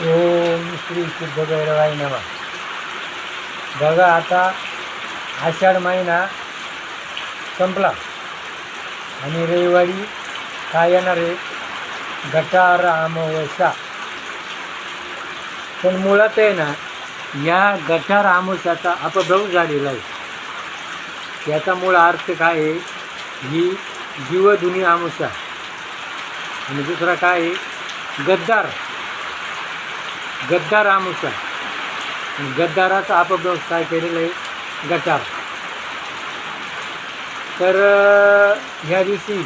ओम श्री शुद्ध भैरवाय नमः. बघा आता आषाढ महिना संपला आणि रविवारी काय येणार आहे, गटार अमावस्या. पण मुळात आहे ना, या गटार अमावस्याचा अपभ्रंश झालेला आहे. याचा मूळ अर्थ काय आहे, ही जीवधुनी अमावस्या. आणि दुसरा काय आहे, गद्दार अमावस्या. आणि गद्दाराचा अपभ्रंश काय केलेला आहे, गटार. तर ह्या दिवशी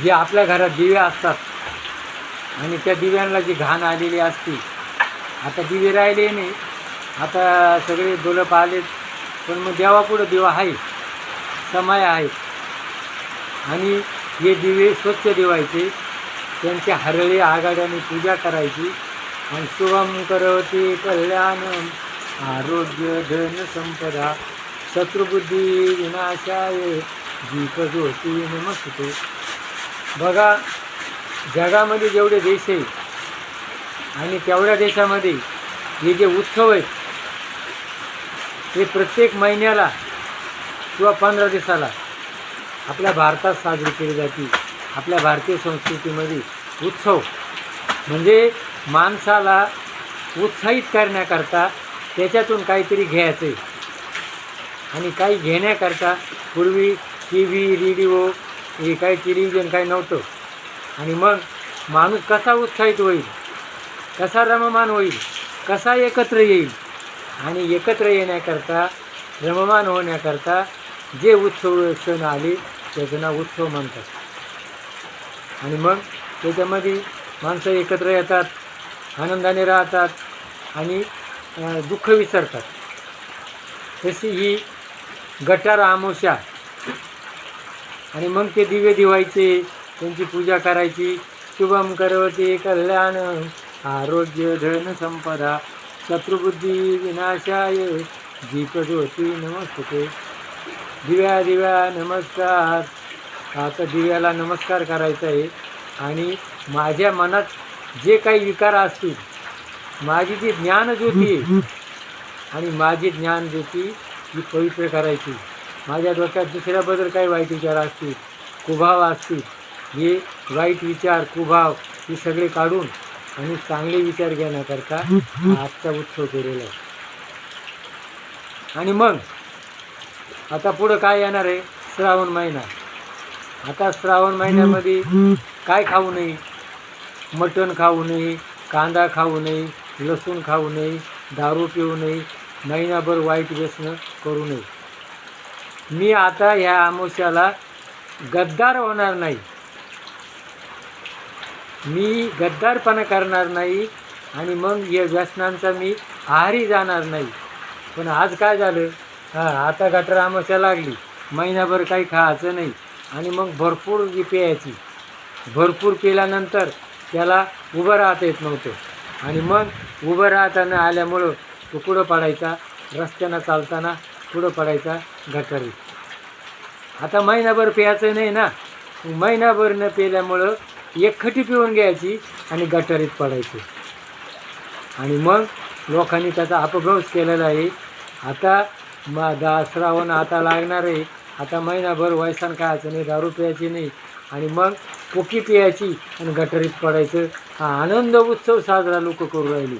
जे आपल्या घरात दिवे असतात आणि त्या दिव्यांना जी घाण आलेली असते, आता दिवे राहिले नाही, आता सगळे बल्ब आलेत, पण मग देवापुढं दिवा आहे, समय आहे. आणि हे दिवे स्वच्छ ठेवायचे, त्यांच्या हरळी आघाड्याने पूजा करायची. आणि शुभम करोति कल्याणम आरोग्य धन संपदा शत्रुबुद्धी विनाशाय दीपज्योती नमस्ते. बघा, जगामध्ये जेवढे देश आहे आणि तेवढ्या देशामध्ये हे जे उत्सव आहेत, हे प्रत्येक महिन्याला किंवा 15 दिवसाला आपल्या भारतात साजरी केली जाते. आपल्या भारतीय संस्कृतीमध्ये उत्सव म्हणजे माणसाला उत्साहित करण्याकरता त्याच्यातून काहीतरी घ्यायचं आहे. आणि काही घेण्याकरता पूर्वी टी व्ही, रेडिओ, हे काही टेलिव्हिजन काही नव्हतं. आणि मग माणूस कसा उत्साहित होईल, कसा रममान होईल, कसा एकत्र येईल. आणि एकत्र येण्याकरता, रममान होण्याकरता जे उत्सव सण आले त्याचं नाव उत्सव म्हणतात. आणि मग त्याच्यामध्ये माणसं एकत्र येतात, आनंदाने राहतात आणि दुःख विसरतात. तशी ही गटार अमावस्या. आणि मग ते दिवे दिवायचे, त्यांची पूजा करायची. शुभम करोति कल्याण आरोग्य धन संपदा शत्रुबुद्धी विनाशाय दीपज्योती नमस्ते. दिव्या नमस्कार. आता दिव्याला नमस्कार करायचा आहे. आणि माझ्या मनात जे काही विकार असतील, माझी जी ज्ञानज्योती आहे आणि माझी ज्ञानज्योती ही पवित्र करायची. माझ्या डोक्यात दुसऱ्याबद्दल काही वाईट विचार असतील, कुभाव असतील, हे वाईट विचार, कुभाव हे सगळे काढून आणि चांगले विचार घेण्याकरता आजचा उत्सव केलेला आहे. आणि मग आता पुढं काय येणार आहे, श्रावण महिना. आता श्रावण महिन्यामध्ये काय खाऊ नये, मटण खाऊ नये, कांदा खाऊ नये, लसूण खाऊ नये, दारू पिऊ नये, महिनाभर वाईट व्यसन करू नये. मी आता ह्या अमावस्याला गद्दार होणार नाही, मी गद्दारपणा करणार नाही. आणि मग या व्यसनांचा मी आहारी जाणार नाही. पण आज काय झालं, आता गटार अमावस्या लागली, महिनाभर काही खायचं नाही. आणि मग भरपूर प्यायची. भरपूर पिल्यानंतर त्याला उभं राहता येत नव्हतं. आणि मग उभं राहता न आल्यामुळं तो पुढं पडायचा, रस्त्यानं चालताना पुढं पडायचा गटारीत. आता महिनाभर प्यायचं नाही ना, महिनाभर न पिल्यामुळं एक खटी पिऊन घ्यायची आणि गटारीत पडायचं. आणि मग लोकांनी त्याचा अपभ्रंश केलेला आहे. आता श्रावण आता लागणार आहे, आता महिनाभर वयसान खायचं नाही, दारू प्यायची नाही, आणि मग पोकी प्यायची आणि गटारीत पडायचं. हा आनंद उत्सव साजरा लोक करू राहिली.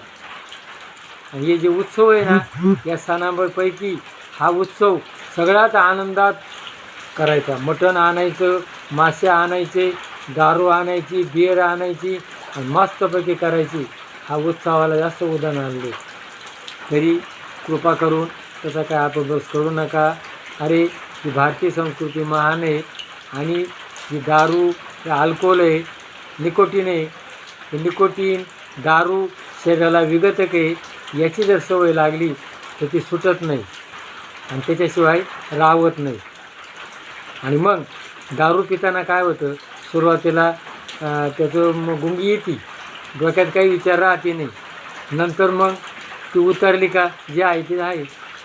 आणि हे जे उत्सव आहे ना, या सणांपैकी हा उत्सव सगळ्यात आनंदात करायचा. मटण आणायचं, मासे आणायचे, दारू आणायची, बियर आणायची आणि मस्तपैकी करायची. हा उत्सवाला जास्त उदाहरण आणले. तरी कृपा करून त्याचा काय अपभ्रंश करू नका. अरे, ही भारतीय संस्कृती महान आहे. आणि ही दारू, हे अल्कोहोल आहे, निकोटीन आहे. हे निकोटीन, दारू शरीराला विघातक आहे. याची जर सवय लागली तर ती सुटत नाही आणि त्याच्याशिवाय राहत नाही. आणि मग दारू पिताना काय होतं, सुरुवातीला त्याचं गुंगी येते, डोक्यात काही विचार राहते नाही. नंतर मग ती उतरली का, जे आहे ते आहे.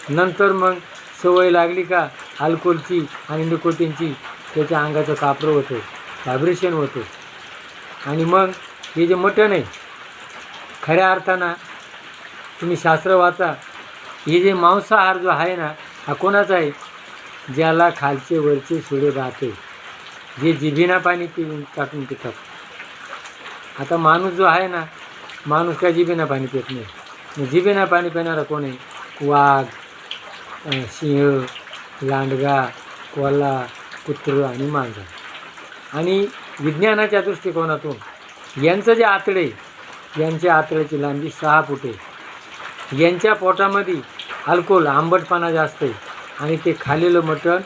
नंतर मग सवय लागली का अल्कोहोलची आणि निकोटीनची, त्याच्या अंगाचं कापरं होतं, व्हायब्रेशन होतं. आणि मग हे जे मटण आहे, खऱ्या अर्थानं तुम्ही शास्त्र वाचा, हे जे मांसाहार जो आहे ना, हा कोणाचा आहे? ज्याला खालचे वरचे सुडे राहते, जे जिभेना पाणी टाकून पितात. आता माणूस जो आहे ना, माणूस काय जिभेना पाणी पित नाही. मग जिभेना पाणी पिणारा कोण आहे? वाघ, सिंह, लांडगा, कोल्हा, कुत्र आणि मांजर. आणि विज्ञानाच्या दृष्टिकोनातून यांचं जे आतडे, यांच्या आतड्याची लांबी 6 फूट आहे. यांच्या पोटामध्ये अल्कोहोल, आंबटपणा जास्त आहे आणि ते खालेलं मटण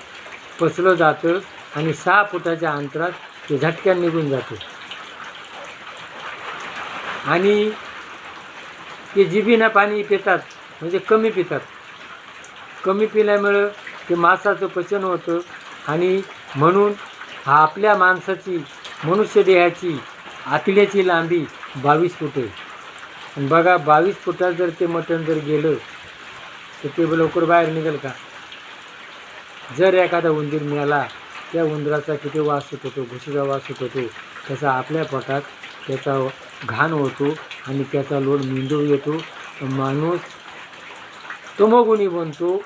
पचलं जातं आणि 6 फुटाच्या अंतरात ते झटक्यान निघून जाते. आणि ते जिभेनं पाणी पितात, म्हणजे कमी पितात. कमी पिल्यामुळं ते मांसाचं पचन होतं आणि म्हणून आपल्या माणसाची, मनुष्य देहाची आतड्याची लांबी 22 फूट आहे. आणि बघा 22 फुटात जर ते मटण जर गेलं तर ते लवकर बाहेर निघेल का? जर एखादा उंदीर मिळाला, त्या उंदराचा किती वास होत होतो, घुशीचा वास होत होतो, त्याचा आपल्या पोटात त्याचा घाण होतो आणि त्याचा लोड मेंदू येतो. माणूस तमोगुणी बनतो,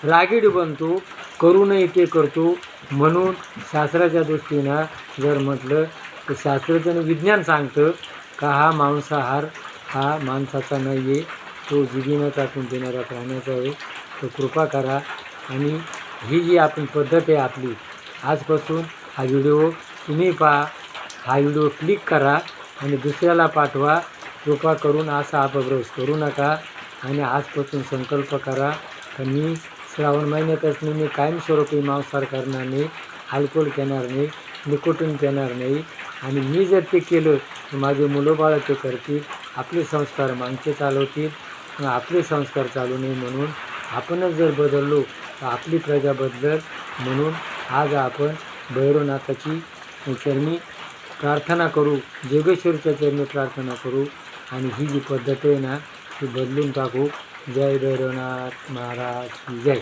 रागीट बनतो, करू नये ते करतो. म्हणून शास्त्राच्या दृष्टीनं जर म्हटलं तर शास्त्राचं विज्ञान सांगतं का हा मांसाहार हा माणसाचा नाही आहे, तो जिभेनं टाकून देणाऱ्या प्राण्याचा आहे. तो कृपा करा. आणि ही जी आपण पद्धत आहे आपली, आजपासून हा व्हिडिओ तुम्ही पहा, हा व्हिडिओ क्लिक करा आणि दुसऱ्याला पाठवा. कृपा करून असा अपभ्रंश करू नका. आणि आजपासून संकल्प करा की मी श्रावण महिन्यातच मी कायमस्वरूपी मांसाहार करणार नाही, अल्कोहोल पिणार नाही, निकोटीन पिणार नाही. आणि मी जर ते केलं तर माझे मुलं बाळं ते करतील, आपले संस्कार मागचे चालवतील. आपले संस्कार चालू नये म्हणून आपणच जर बदललो तर आपली प्रजा बदलल. म्हणून आज आपण भैरवनाथाची चरणी प्रार्थना करू, जोगेश्वरीच्या चरणी प्रार्थना करू आणि ही जी पद्धत आहे ना ती बदलून टाकू. जय भैरवनाथ महाराज की जय.